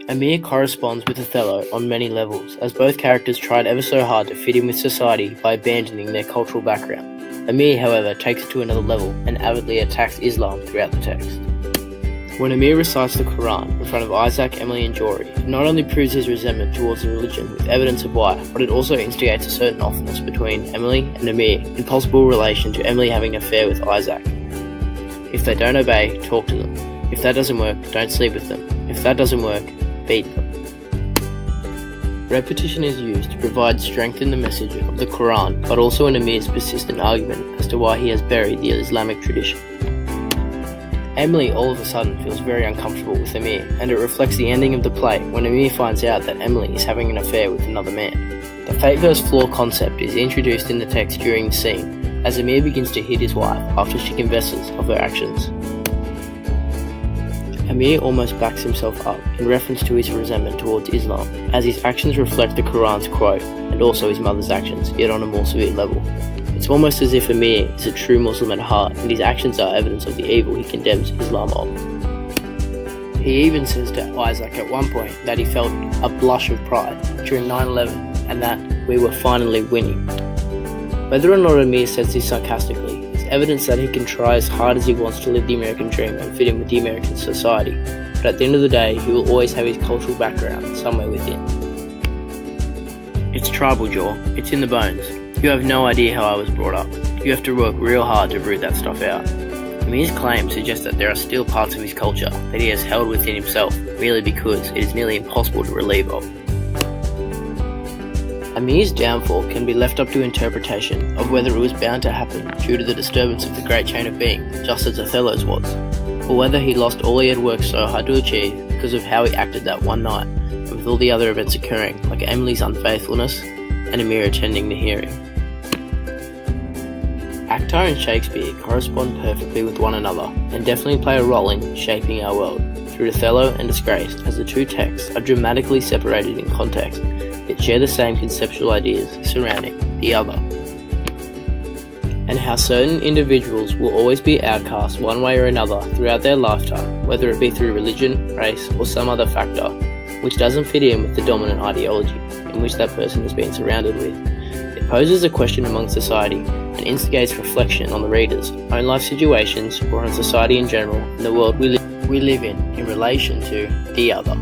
Amir corresponds with Othello on many levels, as both characters tried ever so hard to fit in with society by abandoning their cultural background. Amir, however, takes it to another level and avidly attacks Islam throughout the text. When Amir recites the Quran in front of Isaac, Emily and Jory, it not only proves his resentment towards the religion with evidence of why, but it also instigates a certain offense between Emily and Amir in possible relation to Emily having an affair with Isaac. If they don't obey, talk to them. If that doesn't work, don't sleep with them. If that doesn't work, beat them. Repetition is used to provide strength in the message of the Quran, but also in Amir's persistent argument as to why he has buried the Islamic tradition. Emily all of a sudden feels very uncomfortable with Amir, and it reflects the ending of the play when Amir finds out that Emily is having an affair with another man. The fate versus flaw concept is introduced in the text during the scene, as Amir begins to hit his wife after she confesses of her actions. Amir almost backs himself up in reference to his resentment towards Islam, as his actions reflect the Quran's quote and also his mother's actions, yet on a more severe level. It's almost as if Amir is a true Muslim at heart, and his actions are evidence of the evil he condemns Islam of. He even says to Isaac at one point that he felt a blush of pride during 9/11 and that we were finally winning. Whether or not Amir says this sarcastically is evidence that he can try as hard as he wants to live the American dream and fit in with the American society, but at the end of the day he will always have his cultural background somewhere within. It's tribal, Jaw. It's in the bones. You have no idea how I was brought up. You have to work real hard to root that stuff out. Amir's claims suggest that there are still parts of his culture that he has held within himself merely because it is nearly impossible to relieve of. Amir's downfall can be left up to interpretation of whether it was bound to happen due to the disturbance of the great chain of being, just as Othello's was, or whether he lost all he had worked so hard to achieve because of how he acted that one night, with all the other events occurring, like Emily's unfaithfulness and Amir attending the hearing. Akhtar and Shakespeare correspond perfectly with one another and definitely play a role in shaping our world, through Othello and Disgraced, as the two texts are dramatically separated in context, yet share the same conceptual ideas surrounding the other. And how certain individuals will always be outcast one way or another throughout their lifetime, whether it be through religion, race, or some other factor, which doesn't fit in with the dominant ideology in which that person has been surrounded with. It poses a question among society and instigates reflection on the reader's own life situations or on society in general and the world we live in relation to the other.